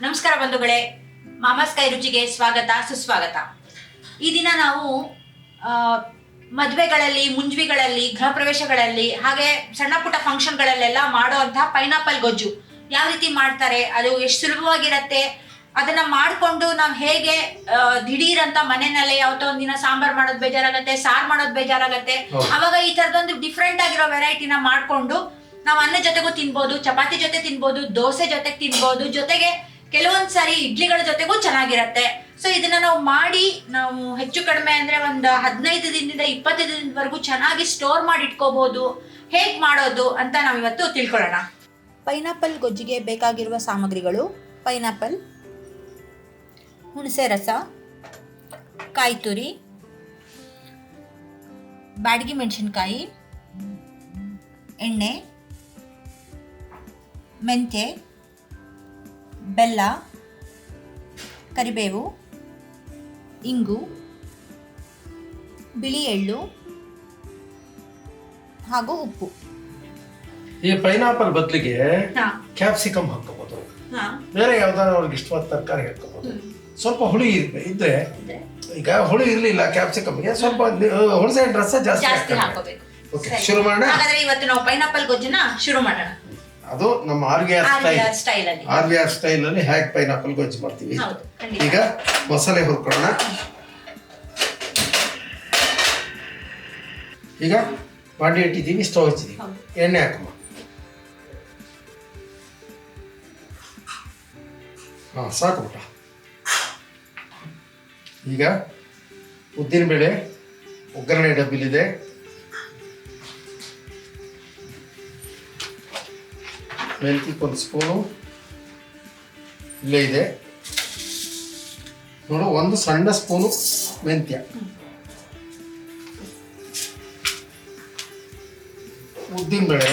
ನಮಸ್ಕಾರ ಬಂಧುಗಳೇ, ಮಾಮಾಸ್ ಕೈ ರುಚಿಗೆ ಸ್ವಾಗತ ಸುಸ್ವಾಗತ. ಈ ದಿನ ನಾವು ಮದುವೆಗಳಲ್ಲಿ, ಮುಂಜಿಗಳಲ್ಲಿ, ಗೃಹ ಪ್ರವೇಶಗಳಲ್ಲಿ ಹಾಗೆ ಸಣ್ಣ ಪುಟ್ಟ ಫಂಕ್ಷನ್ಗಳಲ್ಲೆಲ್ಲ ಮಾಡುವಂತಹ ಪೈನಾಪಲ್ ಗೊಜ್ಜು ಯಾವ ರೀತಿ ಮಾಡ್ತಾರೆ, ಅದು ಎಷ್ಟು ಸುಲಭವಾಗಿರತ್ತೆ, ಅದನ್ನ ಮಾಡಿಕೊಂಡು ನಾವು ಹೇಗೆ ದಿಢೀರ್ ಅಂತ ಮನೆಯಲ್ಲೇ ಯಾವತ್ತೋ ಒಂದಿನ ಸಾಂಬಾರ್ ಮಾಡೋದು ಬೇಜಾರಾಗತ್ತೆ, ಸಾರು ಮಾಡೋದು ಬೇಜಾರಾಗತ್ತೆ, ಅವಾಗ ಈ ತರದೊಂದು ಡಿಫ್ರೆಂಟ್ ಆಗಿರೋ ವೆರೈಟಿನ ಮಾಡ್ಕೊಂಡು ನಾವು ಅನ್ನ ಜೊತೆಗೂ ತಿನ್ಬೋದು, ಚಪಾತಿ ಜೊತೆ ತಿನ್ಬೋದು, ದೋಸೆ ಜೊತೆಗೆ ತಿನ್ಬೋದು, ಜೊತೆಗೆ ಕೆಲವೊಂದ್ಸಾರಿ ಇಡ್ಲಿಗಳ ಜೊತೆಗೂ ಚೆನ್ನಾಗಿರತ್ತೆ. ಸೊ ಇದನ್ನ ನಾವು ಮಾಡಿ ನಾವು ಹೆಚ್ಚು ಕಡಿಮೆ ಅಂದ್ರೆ ಒಂದು 15 ದಿನದಿಂದ 20 ದಿನದವರೆಗೂ ಚೆನ್ನಾಗಿ ಸ್ಟೋರ್ ಮಾಡಿ ಇಟ್ಕೋಬಹುದು. ಹೇಗ್ ಮಾಡೋದು ಅಂತ ನಾವಿವತ್ತು ತಿಳ್ಕೊಳ್ಳೋಣ. ಪೈನಾಪಲ್ ಗೊಜ್ಜಿಗೆ ಬೇಕಾಗಿರುವ ಸಾಮಗ್ರಿಗಳು: ಪೈನಾಪಲ್, ಹುಣಸೆ ರಸ, ಕಾಯಿ ತುರಿ, ಬ್ಯಾಡಗಿ ಮೆಣಸಿನ್ಕಾಯಿ, ಎಣ್ಣೆ, ಮೆಂತ್ಯೆ, ಬೆಲ್ಲ, ಕರಿಬೇವು, ಇಂಗು, ಬಿಳಿ ಎಳ್ಳು ಹಾಗೂ ಉಪ್ಪು. ಈ ಪೈನಾಪಲ್ ಬದಲಿಗೆ ಕ್ಯಾಪ್ಸಿಕಮ್ ಹಾಕೋಬಹುದು, ಬೇರೆ ಯಾವ್ದಾದ್ರು ಅವ್ರಿಗೆ ಇಷ್ಟವಾದ ತರಕಾರಿ ಹಾಕೋಬಹುದು. ಸ್ವಲ್ಪ ಹುಳಿ ಇದ್ರೆ, ಈಗ ಹುಳಿ ಇರ್ಲಿಲ್ಲ ಕ್ಯಾಪ್ಸಿಕಮ್ಗೆ, ಸ್ವಲ್ಪ ಹುಣಸೆ ರಸ ಜಾಸ್ತಿ ಹಾಕೋಬೇಕು. ಶುರು ಮಾಡೋಣ. ಹಾಗಾದ್ರೆ ಇವತ್ತು ನಾವು ಪೈನಾಪಲ್ ಗೊಜ್ಜನ್ನ ಶುರು ಮಾಡೋಣ. ಅದು ನಮ್ಮ RVR ಸ್ಟೈಲ್ ಅಲ್ಲಿ ಹೇಗೆ ಪೈನಾಪಲ್ ಗೊಜ್ಜು ಮಾಡ್ತೀವಿ. ಈಗ ಮಸಾಲೆ ಹುರ್ಕೊಳ್ಳೋಣ. ಈಗ ಬಾಂಡೆ ಇಟ್ಟಿದ್ದೀವಿ, ಸ್ಟವ್ ಹಚ್ಚಿದ್ದೀವಿ, ಎಣ್ಣೆ ಹಾಕಮ್ಮ. ಸಾಕು ಬಿಟ್ಟ. ಈಗ ಉದ್ದಿನಬೇಳೆ ಒಗ್ಗರಣೆ ಡಬ್ಬಿಲಿದೆ, ಮೆಂತ್ಯ ಒಂದು ಸ್ಪೂನು ಇಲ್ಲೇ ಇದೆ ನೋಡು, ಒಂದು ಸಣ್ಣ ಸ್ಪೂನು ಮೆಂತ್ಯ, ಉದ್ದಿನಬೇಳೆ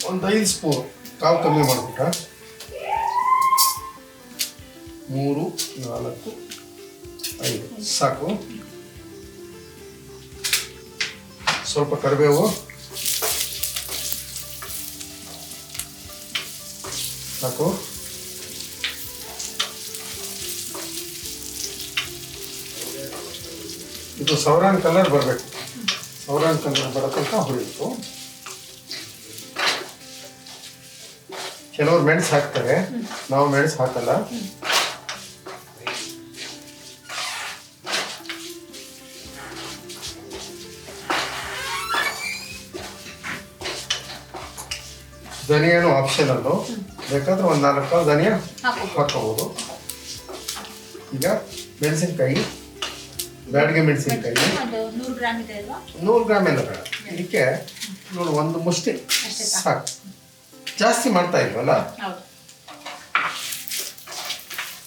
ಒಂದು 5 ಸ್ಪೂನು, ಕಾವು ಕಮ್ಮಿ ಮಾಡಿಬಿಟ್ಟ, 3, 4, 5 ಸಾಕು. ಸ್ವಲ್ಪ ಕರಿಬೇವು ಸಾಕು. ಇದು ಸೌರಾನ್ ಕಲರ್ ಬರಬೇಕು, ಸೌರಾನ್ ಕಲರ್ ಬರತಂಕ ಹುರಿಬೇಕು. ಕೆಲವರು ಮೆಣಸು ಹಾಕ್ತಾರೆ, ನಾವು ಮೆಣಸು ಹಾಕಲ್ಲ. ಧನಿಯಾನು ಆಪ್ಷನಲ್ಲು, ಬೇಕಾದ್ರೆ ಒಂದು 4 ಕಾಳು ಧನಿಯಾ ಹಾಕೋಬಹುದು. ಈಗ ಮೆಣಸಿನ್ಕಾಯಿ, ಬ್ಯಾಡಗಿ ಮೆಣಸಿನ್ಕಾಯಿ 100 ಗ್ರಾಮ್ ಎಲ್ಲ ಬೇಡ, ಇದಕ್ಕೆ ನೋಡು ಒಂದು ಮುಷ್ಟಿ ಸಾಕು, ಜಾಸ್ತಿ ಮಾಡ್ತಾ ಇಲ್ವಲ್ಲ.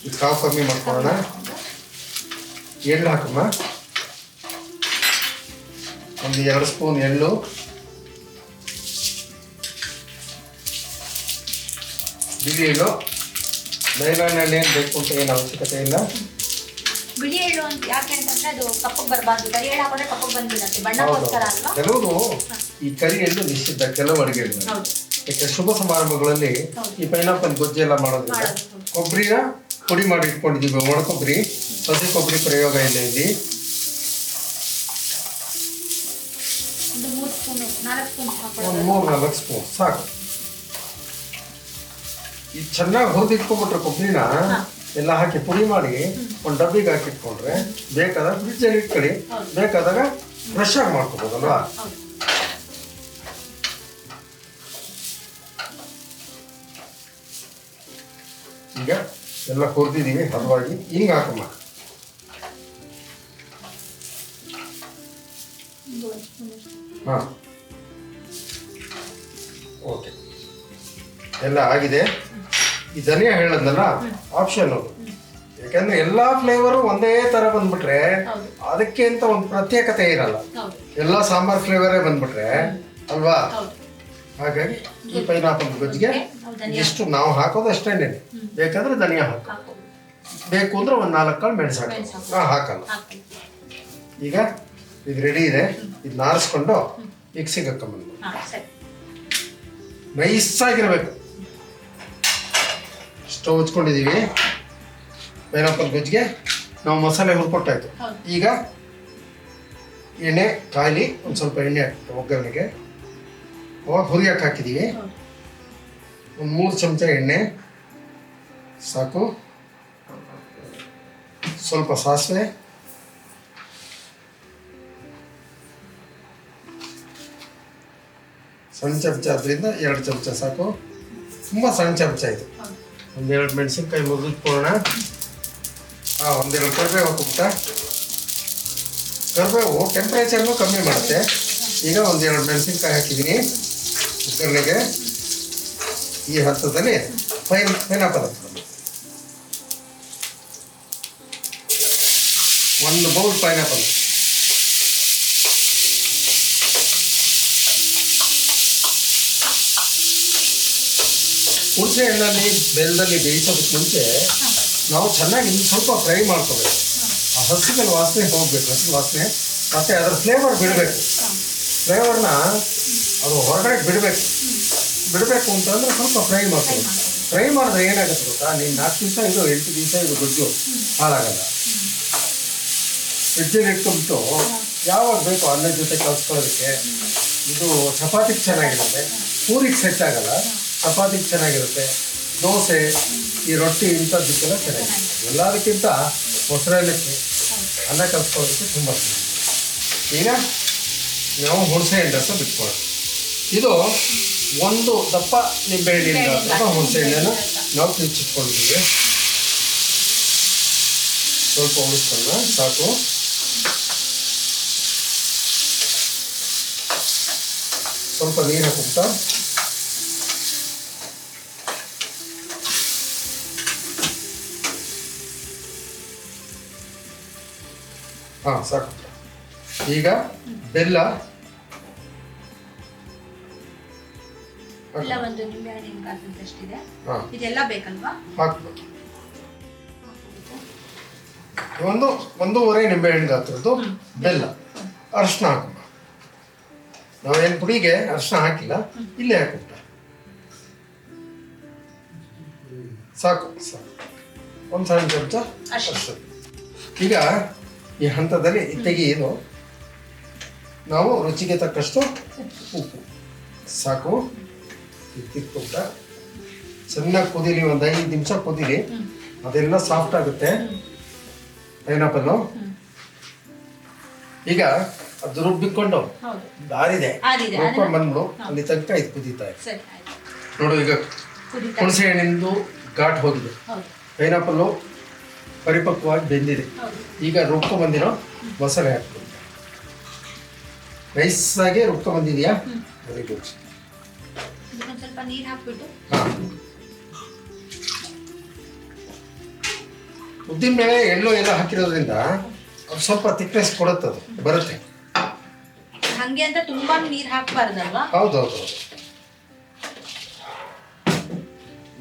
ಈ ಕಾವು ಕಮ್ಮಿ ಮಾಡ್ಕೊಳ್ಳೋಣ. ಎಳ್ಳು ಹಾಕಮ್ಮ, ಒಂದು 2 ಸ್ಪೂನ್ ಎಳ್ಳು, ಬಿಳಿ ಎಳ್ಳು. ನೈಲಾನ್ ಎಣ್ಣೆ ಏನು ಬೇಕು ಅಂತ ಏನು ಅವಶ್ಯಕತೆ ಇಲ್ಲ. ಬಿಳಿ ಎಳ್ಳು ಅಂತ ಯಾಕೆ ಅಂತಂದ್ರೆ ಅದು ಕಪ್ಪಗೆ ಬರಬಾರ್ದು, ಕರಿ ಎಳ್ಳು ಹಾಕೊಂಡ್ರೆ ಕಪ್ಪಗೆ ಬಂದ್ಬಿಡುತ್ತೆ, ಬಣ್ಣಕ್ಕೋಸ್ಕರ ಅಲ್ವಾ. ಕೆಲವರು ಈ ಕರಿ ಎಳ್ಳು ನಿಷಿದ್ಧ ಕೆಲವು ಅಡುಗೆಗಳು, ಯಾಕೆ ಶುಭ ಸಮಾರಂಭಗಳಲ್ಲಿ ಈ ಪೈನಾಪಲ್ ಗೊಜ್ಜು ಎಲ್ಲ ಮಾಡೋದ್ರಿಂದ ಕೊಬ್ಬರಿನ ಪುಡಿ ಮಾಡಿ ಇಟ್ಕೊಂಡಿದ್ದೀವಿ, ಒಣ ಕೊಬ್ಬರಿ, ಹಸಿ ಕೊಬ್ಬರಿ ಪ್ರಯೋಗ ಇಲ್ಲ ಇಲ್ಲಿ. ಒಂದು 3-4 ಸ್ಪೂನ್ ಸಾಕು. ಈ ಚೆನ್ನಾಗಿ ಹುರಿದಿಟ್ಕೊಂಡ್ಬಿಟ್ರೆ ಕೊಬ್ಬರಿನ ಎಲ್ಲ ಹಾಕಿ ಪುಡಿ ಮಾಡಿ ಒಂದು ಡಬ್ಬಿಗೆ ಹಾಕಿಟ್ಕೊಂಡ್ರೆ ಬೇಕಾದಾಗ ಫ್ರಿಜ್ಜಲ್ಲಿ ಇಟ್ಕೊಳ್ಳಿ, ಬೇಕಾದಾಗ ಫ್ರೆಶ್ ಆಗಿ ಮಾಡ್ಕೋಬೋದಲ್ವಾ. ಈಗ ಎಲ್ಲ ಹುರಿದಿದ್ದೀವಿ ಹದವಾಗಿ. ಹಿಂಗೆ ಹಾಕಮ್ಮ, ಹಾಂ ಓಕೆ, ಎಲ್ಲ ಆಗಿದೆ. ಈ ಧನಿಯಾ ಹೇಳದ್ನಲ್ಲ ಆಪ್ಷನ್, ಯಾಕಂದ್ರೆ ಎಲ್ಲಾ ಫ್ಲೇವರು ಒಂದೇ ತರ ಬಂದ್ಬಿಟ್ರೆ ಅದಕ್ಕೆ ಅಂತ ಒಂದು ಪ್ರತ್ಯೇಕತೆ ಇರಲ್ಲ, ಎಲ್ಲಾ ಸಾಂಬಾರ್ ಫ್ಲೇವರೇ ಬಂದ್ಬಿಟ್ರೆ ಅಲ್ವಾ. ಹಾಗಾಗಿ ಈ ಪೈನಾಪಲ್ ಗೊಜ್ಜಿಗೆ ಎಷ್ಟು ನಾವು ಹಾಕೋದು ಅಷ್ಟೇ, ಬೇಕಾದ್ರೆ ಧನಿಯಾ ಹಾಕೋ, ಬೇಕು ಅಂದ್ರೆ ಒಂದು 4 ಕಾಳು ಮೆಣಸು ಹಾಕಲ್ಲ. ಈಗ ಇದು ರೆಡಿ ಇದೆ, ಇದನ್ನ ಆರಿಸ್ಕೊಂಡು ಮಿಕ್ಸಿಗೆ ಹಾಕೊಂಡ್ಬಂದು ನೈಸ್ ಆಗಿರ್ಬೇಕು. ಸ್ಟವ್ ಹಚ್ಕೊಂಡಿದ್ದೀವಿ. ಪೈನಾಪಲ್ ಗೊಜ್ಜಿಗೆ ನಾವು ಮಸಾಲೆ ಹುರ್ಕೊಟ್ಟಾಯ್ತು. ಹೌದು. ಈಗ ಎಣ್ಣೆ ಕಾಯ್ಲಿ, ಒಂದು ಸ್ವಲ್ಪ ಎಣ್ಣೆ ಹಾಕ್ಬಿಟ್ಟು ಒಗ್ಗರಣೆಗೆ ಅವಾಗ ಹುರಿಯಕ್ಕೆ ಹಾಕಿದ್ದೀವಿ. ಹೌದು. ಒಂದು 3 ಚಮಚ ಎಣ್ಣೆ ಸಾಕು. ಸ್ವಲ್ಪ ಸಾಸಿವೆ, ಸಣ್ಣ ಚಮಚ ಆದ್ದರಿಂದ 2 ಚಮಚ ಸಾಕು. ತುಂಬ ಸಣ್ಣ ಚಮಚ ಇದು. ಹೌದು. ಒಂದೆರಡು ಮೆಣಸಿನ್ಕಾಯಿ ಮುರಿದಿಟ್ಕೊಳ್ಳೋಣ. ಒಂದೆರಡು ಕರಿಬೇವು ಹಾಕ್ಬಿಟ್ಟ. ಕರಿಬೇವು ಟೆಂಪ್ರೇಚರ್ನು ಕಮ್ಮಿ ಮಾಡುತ್ತೆ. ಈಗ ಒಂದೆರಡು ಮೆಣಸಿನ್ಕಾಯಿ ಹಾಕಿದ್ದೀನಿ ಒಗ್ಗರಣೆಗೆ. ಈ ಹಂತದಲ್ಲಿ ಪೈನಾಪಲ್ ಹಾಕ್ತೀನಿ. 1 ಬೌಲ್ ಪೈನಾಪಲ್. ಹುಣಸೆ ಹಣ್ಣಲ್ಲಿ ಬೆಲ್ಲದಲ್ಲಿ ಬೇಯಿಸೋದಕ್ಕೆ ಮುಂಚೆ ನಾವು ಚೆನ್ನಾಗಿ ಸ್ವಲ್ಪ ಫ್ರೈ ಮಾಡ್ಕೋಬೇಕು. ಆ ಹಸಿಗಳ ವಾಸನೆ ಹೋಗ್ಬೇಕು, ಹಸಿ ವಾಸನೆ, ಮತ್ತು ಅದರ ಫ್ಲೇವರ್ ಬಿಡಬೇಕು. ಫ್ಲೇವರ್ನ ಅದು ಹೊರಗಡೆ ಬಿಡಬೇಕು ಅಂತಂದ್ರೆ ಸ್ವಲ್ಪ ಫ್ರೈ ಮಾಡ್ಕೋಬೇಕು. ಫ್ರೈ ಮಾಡಿದ್ರೆ ಏನಾಗುತ್ತೆ ಗೊತ್ತಾ, ನೀನು 4 ದಿವಸ ಇದು 8 ದಿವಸ ಇದು ಗೊಜ್ಜು ಹಾಳಾಗಲ್ಲ. ಫ್ರಿಡ್ಜಲ್ಲಿ ಇಟ್ಕೊಂಡ್ಬಿಟ್ಟು ಯಾವಾಗ ಬೇಕು ಅನ್ನದ ಜೊತೆ ಕಲಿಸ್ಕೊಳ್ಳೋದಕ್ಕೆ ಇದು ಚಪಾತಿಗೆ ಚೆನ್ನಾಗಿರುತ್ತೆ. ಪೂರಿಗೆ ಸೆಟ್ ಆಗಲ್ಲ, ಚಪಾತಿಗೆ ಚೆನ್ನಾಗಿರುತ್ತೆ. ದೋಸೆ, ಈ ರೊಟ್ಟಿ ಇಂಥದ್ದಕ್ಕೆಲ್ಲ ಚೆನ್ನಾಗಿರುತ್ತೆ. ಎಲ್ಲದಕ್ಕಿಂತ ಮೊಸರನ್ನಕ್ಕೆ ಅನ್ನ ಕಲಿಸ್ಕೊಳ್ಳೋದಕ್ಕೆ ತುಂಬ ಚೆನ್ನಾಗಿ. ಈಗ ನಾವು ಹುಣಸೆ ಹಣ್ಣು ರಸ ಬಿಟ್ಕೊಳ್ಳೋದು. ಇದು 1 ದಪ್ಪ ನಿಂಬೆಹಣ್ಣಿನ ಅಥವಾ ಹುಣಸೆ ಹಣ್ಣನ್ನು ನಾವು ಕಿಚ್ಚಿಟ್ಕೊಂಡಿದ್ದೀವಿ. ಸ್ವಲ್ಪ ಉಳಿಸ್ಕೊಳ್ಳೋಣ ಸಾಕು. ಸ್ವಲ್ಪ ನೀರು ಹಾಕ್ಬಿಟ್ಟ ಸಾಕು. ಈಗ ಬೆಲ್ಲ ಎಲ್ಲ ಒಂದು ನಿಂಬೆ ಹಣ್ಣಿನ ಗಾತ್ರದಷ್ಟಿದೆ. ಇದೆಲ್ಲ ಬೇಕಲ್ವಾ? ಹಾಕ್ಬೇಕು. 1.5 ನಿಂಬೆಹಣ್ಣು ಗಾತ್ರದ್ದು ಬೆಲ್ಲ. ಅರಿಶಿನ ಹಾಕೋಣ. ನಾವೇನು ಪುಡಿಗೆ ಅರಿಶಿನ ಹಾಕಿಲ್ಲ, ಇಲ್ಲೇ ಹಾಕ್ಬಿಟ್ಟ ಸಾಕು. 1 ಸಣ್ಣ ಚಮಚ ಅರಿಶಿನ. ಈಗ ಈ ಹಂತದಲ್ಲಿ ತೆಗೆಯೋದು ನಾವು ರುಚಿಗೆ ತಕ್ಕಷ್ಟು ಉಪ್ಪು ಸಾಕು. ತಿಕ್ಕೊಟ್ಟ ಚೆನ್ನಾಗಿ ಕುದೀಲಿ, ಒಂದು 5 ನಿಮಿಷ ಕುದೀಲಿ. ಅದೆಲ್ಲ ಸಾಫ್ಟ್ ಆಗುತ್ತೆ ಪೈನಾಪಲ್ಲು. ಈಗ ಅದು ರುಬ್ಬಿಕೊಂಡು ಆರಿದೆ, ರುಬ್ಕೊಂಡು ಬಂದ್ಬಿಡು. ಅಲ್ಲಿ ತನಕ ಇದು ಕುದೀತಾ ಇದೆ ನೋಡು. ಈಗ ಹುಣಸೆ ಹಣ್ಣಿಂದು ಘಾಟ್ ಹೋಗಿದೆ, ಪೈನಾಪಲ್ಲು ಪರಿಪಕ್ವವಾಗಿ ಬೆಂದಿದೆ. ಈಗ ರುಬ್ಕೊ ಬಂದಿರೋ ಮಸಾಲೆ ಹಾಕ್ಬೇಕು. ನೈಸಾಗಿ ರುಬ್ಕೊ ಬಂದಿದೆಯಾ? Very good. ಸ್ವಲ್ಪ ನೀರು ಹಾಕ್ಬಿಟ್ಟು ಉದ್ದಿನ ಬೇಳೆ ಎಳ್ಳು ಎಲ್ಲ ಹಾಕಿರೋದ್ರಿಂದ ಅದು ಸ್ವಲ್ಪ ಥಿಕ್ನೆಸ್ ಕೊಡುತ್ತದು ಬರುತ್ತೆ. ಹಂಗೆ ಅಂತ ತುಂಬಾ ನೀರು ಹಾಕಬಾರ್ದಲ್ವಾ? ಹೌದೌದು.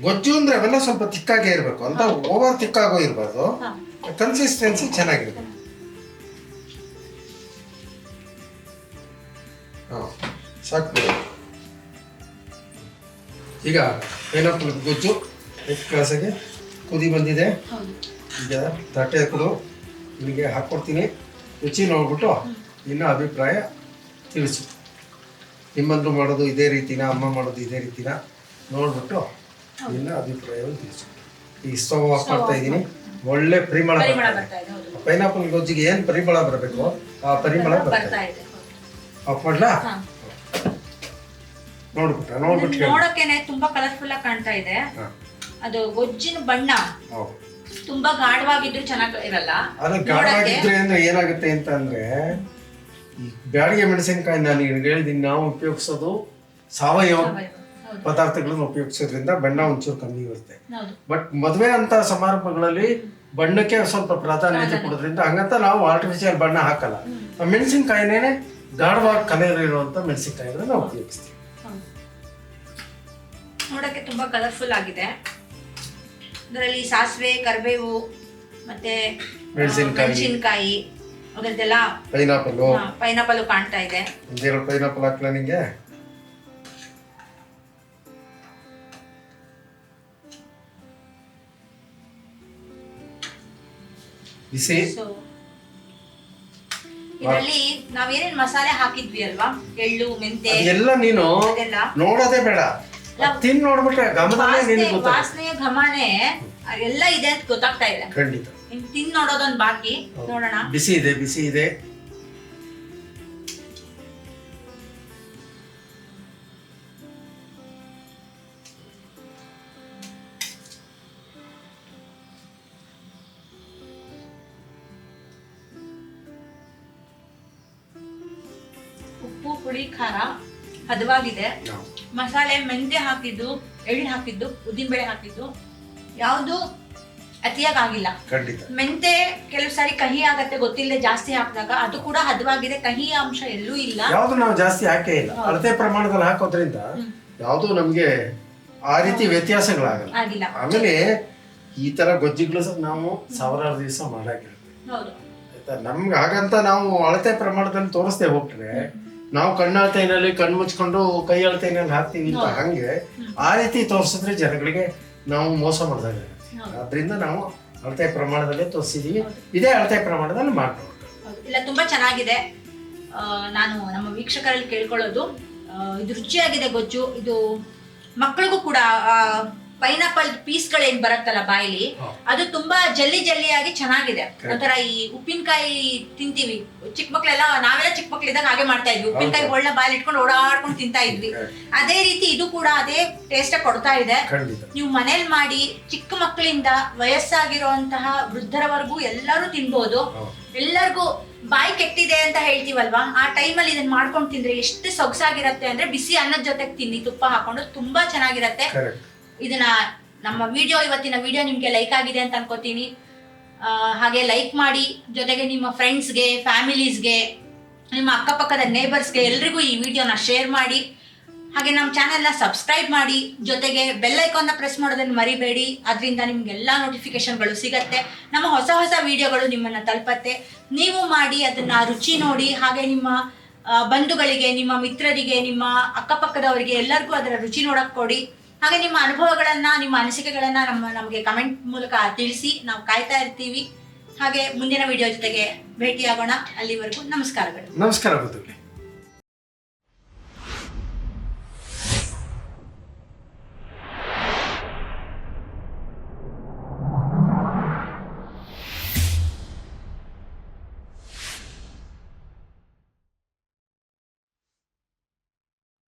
ಗೊಜ್ಜು ಅಂದ್ರೆ ಅವೆಲ್ಲ ಸ್ವಲ್ಪ ತಿಕ್ಕಾಗೇ ಇರಬೇಕು ಅಂತ, ಓವರ್ ತಿಕ್ಕಾಗೋ ಇರಬಾರ್ದು. ಕನ್ಸಿಸ್ಟೆನ್ಸಿ ಚೆನ್ನಾಗಿರುತ್ತೆ. ಸಾಕು. ಈಗ ಪೈನಾಪಲ್ ಗೊಜ್ಜು ಕ್ಲಾಸಿಗೆ ಕುದಿ ಬಂದಿದೆ. ಈಗ ತಟ್ಟೆ ಕೊಡು, ನಿಮಗೆ ಹಾಕ್ಕೊಡ್ತೀನಿ. ರುಚಿ ನೋಡ್ಬಿಟ್ಟು ನಿನ್ನ ಅಭಿಪ್ರಾಯ ತಿಳಿಸು. ನಿಮ್ಮಂದ್ರು ಮಾಡೋದು ಇದೇ ರೀತಿನ, ಅಮ್ಮ ಮಾಡೋದು ಇದೇ ರೀತಿನ ನೋಡ್ಬಿಟ್ಟು ನಿನ್ನ ಅಭಿಪ್ರಾಯವನ್ನು ತಿಳಿಸು. ಈಗ ಸ್ಟವ್ ಆಫ್ ಮಾಡ್ತಾ ಇದ್ದೀನಿ. ಒಳ್ಳೆ ಪರಿಮಳ ಬರ್ತಾ ಇದೆ. ಪೈನಾಪಲ್ ಗೊಜ್ಜಿಗೆ ಏನು ಪರಿಮಳ ಬರಬೇಕು ಆ ಪರಿಮಳ ಬರ್ತಾ ಇದೆ. ಆಫ್ ಮಾಡ್ಲಾ? ನೋಡ್ಬಿಟ್ಟು ನೋಡೋಕೆನೆ ತುಂಬಾ ಕಲರ್ಫುಲ್ ಆಗಿ ಕಾಣ್ತಾ ಇದೆ. ಅದು ಗೊಜ್ಜಿನ ಬಣ್ಣ ತುಂಬಾ ಗಾಢವಾಗಿದ್ರು ಚೆನ್ನಾಗಿ ಇರಲ್ಲ. ಅದು ಗಾಢವಾಗಿದ್ರೆ ಅಂದ್ರೆ ಏನಾಗುತ್ತೆ ಅಂತ ಅಂದ್ರೆ, ಈ ಬ್ಯಾಡಿಗೆ ಮೆಣಸಿನಕಾಯಿ ನಾನು ಹೇಳಿದೀನಿ, ನಾವು ಉಪಯೋಗಿಸೋದು ಸಾವಯವ ಪದಾರ್ಥಗಳನ್ನು ಉಪಯೋಗಿಸೋದ್ರಿಂದ ಬಣ್ಣ ಒಂಚೂರು ಕಮ್ಮಿ ಇರುತ್ತೆ. ಬಟ್ ಮದುವೆ ಅಂತ ಸಮಾರಂಭಗಳಲ್ಲಿ ಬಣ್ಣಕ್ಕೆ ಸ್ವಲ್ಪ ಪ್ರಾಧಾನ್ಯತೆ ಕೊಡೋದ್ರಿಂದ ಹಂಗಂತ ನಾವು ಆರ್ಟಿಫಿಷಿಯಲ್ ಬಣ್ಣ ಹಾಕಲ್ಲ. ಮೆಣಸಿನಕಾಯಿನೇ ಗಾಢವಾಗಿ ಕಲರ್ ಇರುವಂತ ಮೆಣಸಿನಕಾಯಿಗಳನ್ನ ನಾವು ಉಪಯೋಗಿಸ್ತೀವಿ. ನೋಡಕ್ಕೆ ತುಂಬಾ ಕಲರ್ಫುಲ್ ಆಗಿದೆ. ಇದರಲ್ಲಿ ಸಾಸಿವೆ, ಕರಿಬೇವು ಮತ್ತೆ ಮೆಣಸಿನಕಾಯಿ ಅದೆಲ್ಲ, ಪೈನಾಪಲ್ ಕಾಣ್ತಾ ಇದೆ. ಪೈನಾಪಲ್ ಹಾಕ್ಲಾ ನಿಂಗೆ? ಬಿಸಿ. ಸೊ ಇದರಲ್ಲಿ ನಾವೇನೇನ್ ಮಸಾಲೆ ಹಾಕಿದ್ವಿ ಅಲ್ವಾ, ಎಳ್ಳು, ಮೆಂತೆ ಎಲ್ಲ ನೀನು ಅದೆಲ್ಲ ನೋಡೋದೇ ಬೇಡ, ತಿನ್ ನೋಡ್ಬಿಟ್ರೆ ಗಮನಲ್ಲೇ ನಿನಗೆ ಗೊತ್ತಾಗುತ್ತೆ. ವಾಸನೆ ಘಮನೆ ಎಲ್ಲ ಇದೆ ಅಂತ ಗೊತ್ತಾಗ್ತಾ ಇದೆ. ಖಂಡಿತ ತಿನ್ ನೋಡೋದೊಂದು ಬಾಕಿ. ನೋಡೋಣ. ಬಿಸಿ ಇದೆ, ಬಿಸಿ ಇದೆ. ಉಪ್ಪು, ಹುಳಿ, ಖಾರ ಹದವಾಗಿದೆ. ಮಸಾಲೆ ಮೆಂತೆ ಹಾಕಿದ್ದು, ಎಳ್ಳು ಹಾಕಿದ್ದು, ಉದ್ದಿನಬೇಳೆ ಹಾಕಿದ್ದು ಯಾವುದು ಅತಿಯಾಗಿ ಆಗಿಲ್ಲ. ಖಂಡಿತ ಮೆಂತೆ ಕೆಲವು ಸಾರಿ ಕಹಿ ಆಗತ್ತೆ ಗೊತ್ತಿಲ್ಲದೆ ಜಾಸ್ತಿ ಹಾಕಿದಾಗ, ಅದು ಕೂಡ ಹದವಾಗಿದೆ, ಕಹಿ ಅಂಶ ಎಲ್ಲೂ ಇಲ್ಲ. ಯಾವ್ದು ನಾವು ಜಾಸ್ತಿ ಹಾಕೇ ಇಲ್ಲ, ಅಳತೆ ಪ್ರಮಾಣದಲ್ಲಿ ಹಾಕೋದ್ರಿಂದ ಯಾವ್ದು ನಮ್ಗೆ ಆ ರೀತಿ ವ್ಯತ್ಯಾಸಗಳಾಗಲ್ಲ. ಆಗಿಲ್ಲ. ಆಮೇಲೆ ಈ ತರ ಗೊಜ್ಜಿಗಳು ನಾವು ಸಾವಿರಾರು ದಿವಸ ಮಾಡಾಗಿರುತ್ತೆ. ಹೌದು. ಆಯ್ತಾ, ನಮ್ಗೆ ಹಾಗಂತ ನಾವು ಅಳತೆ ಪ್ರಮಾಣದಲ್ಲಿ ತೋರಿಸ್ದೆ ಹೋಗ್ತಾರೆ, ನಾವು ಕಣ್ಣಳತೆನಲ್ಲಿ ಕಣ್ಣು ಮುಚ್ಕೊಂಡು ಕೈ ಅಳತೆನಲ್ಲಿ ಹಾಕ್ತೀವಿ ಅಂತ ಹಂಗೆ ಆ ರೀತಿ ತೋರಿಸಿದ್ರೆ ಜನಗಳಿಗೆ ನಾವು ಮೋಸ ಮಾಡಿದಾಗ. ಆದ್ರಿಂದ ನಾವು ಅಳತೆ ಪ್ರಮಾಣದಲ್ಲೇ ತೋರಿಸಿದೀವಿ, ಇದೇ ಅಳತೆ ಪ್ರಮಾಣದಲ್ಲಿ ಮಾಡ್ಬೋದು. ಇಲ್ಲ, ತುಂಬಾ ಚೆನ್ನಾಗಿದೆ. ನಾನು ನಮ್ಮ ವೀಕ್ಷಕರಲ್ಲಿ ಕೇಳ್ಕೊಳ್ಳೋದು, ಇದು ರುಚಿಯಾಗಿದೆ ಗೊಜ್ಜು. ಇದು ಮಕ್ಕಳಿಗೂ ಕೂಡ ಪೈನಾಪಲ್ ಪೀಸ್ಗಳೇನ್ ಬರುತ್ತಲ್ಲ ಬಾಯಿಲಿ, ಅದು ತುಂಬಾ ಜಲ್ಲಿ ಜಲ್ಲಿಯಾಗಿ ಚೆನ್ನಾಗಿದೆ. ಒಂಥರ ಈ ಉಪ್ಪಿನಕಾಯಿ ತಿಂತೀವಿ ಚಿಕ್ಕ ಮಕ್ಳೆಲ್ಲ, ನಾವೆಲ್ಲ ಚಿಕ್ಕ ಮಕ್ಳಿದ್ದಾಗ ಹಾಗೆ ಮಾಡ್ತಾ ಇದ್ವಿ, ಉಪ್ಪಿನಕಾಯಿ ಒಳ್ಳೆ ಬಾಯಲ್ಲಿ ಇಟ್ಕೊಂಡು ಓಡಾಡ್ಕೊಂಡು ತಿಂತಾ ಇದ್ವಿ. ಅದೇ ರೀತಿ ಇದು ಕೂಡ ಅದೇ ಟೇಸ್ಟ್ ಕೊಡ್ತಾ ಇದೆ. ನೀವು ಮನೇಲಿ ಮಾಡಿ ಚಿಕ್ಕ ಮಕ್ಕಳಿಂದ ವಯಸ್ಸಾಗಿರುವಂತಹ ವೃದ್ಧರವರೆಗೂ ಎಲ್ಲರೂ ತಿನ್ಬೋದು. ಎಲ್ಲರಿಗೂ ಬಾಯಿ ಕೆಟ್ಟಿದೆ ಅಂತ ಹೇಳ್ತೀವಲ್ವಾ, ಆ ಟೈಮಲ್ಲಿ ಇದನ್ನ ಮಾಡ್ಕೊಂಡು ತಿಂದ್ರೆ ಎಷ್ಟು ಸೊಗಸಾಗಿರತ್ತೆ ಅಂದ್ರೆ, ಬಿಸಿ ಅನ್ನದ ಜೊತೆಗೆ ತಿನ್ನಿ ತುಪ್ಪ ಹಾಕೊಂಡು, ತುಂಬಾ ಚೆನ್ನಾಗಿರತ್ತೆ. ಇದನ್ನ ನಮ್ಮ ಇವತ್ತಿನ ವಿಡಿಯೋ ನಿಮ್ಗೆ ಲೈಕ್ ಆಗಿದೆ ಅಂತ ಅನ್ಕೋತೀನಿ. ಹಾಗೆ ಲೈಕ್ ಮಾಡಿ, ಜೊತೆಗೆ ನಿಮ್ಮ ಫ್ರೆಂಡ್ಸ್ಗೆ, ಫ್ಯಾಮಿಲೀಸ್ಗೆ, ನಿಮ್ಮ ಅಕ್ಕಪಕ್ಕದ ನೇಬರ್ಸ್ಗೆ ಎಲ್ರಿಗೂ ಈ ವಿಡಿಯೋನ ಶೇರ್ ಮಾಡಿ. ಹಾಗೆ ನಮ್ಮ ಚಾನೆಲ್ನ ಸಬ್ಸ್ಕ್ರೈಬ್ ಮಾಡಿ, ಜೊತೆಗೆ ಬೆಲ್ ಐಕಾನ್ನ ಪ್ರೆಸ್ ಮಾಡೋದನ್ನು ಮರಿಬೇಡಿ. ಅದರಿಂದ ನಿಮ್ಗೆಲ್ಲ ನೋಟಿಫಿಕೇಶನ್ಗಳು ಸಿಗತ್ತೆ, ನಮ್ಮ ಹೊಸ ಹೊಸ ವಿಡಿಯೋಗಳು ನಿಮ್ಮನ್ನ ತಲುಪತ್ತೆ. ನೀವು ಮಾಡಿ ಅದನ್ನ ರುಚಿ ನೋಡಿ, ಹಾಗೆ ನಿಮ್ಮ ಬಂಧುಗಳಿಗೆ, ನಿಮ್ಮ ಮಿತ್ರರಿಗೆ, ನಿಮ್ಮ ಅಕ್ಕಪಕ್ಕದವರಿಗೆ ಎಲ್ಲರಿಗೂ ಅದರ ರುಚಿ ನೋಡಕ್ ಕೊಡಿ. ಹಾಗೆ ನಿಮ್ಮ ಅನುಭವಗಳನ್ನ, ನಿಮ್ಮ ಅನಿಸಿಕೆಗಳನ್ನ ನಮಗೆ ಕಮೆಂಟ್ ಮೂಲಕ ತಿಳಿಸಿ, ನಾವು ಕಾಯ್ತಾ ಇರ್ತೀವಿ. ಹಾಗೆ ಮುಂದಿನ ವಿಡಿಯೋ ಜೊತೆಗೆ ಭೇಟಿಯಾಗೋಣ. ಅಲ್ಲಿವರೆಗೂ ನಮಸ್ಕಾರಗಳು. ನಮಸ್ಕಾರ.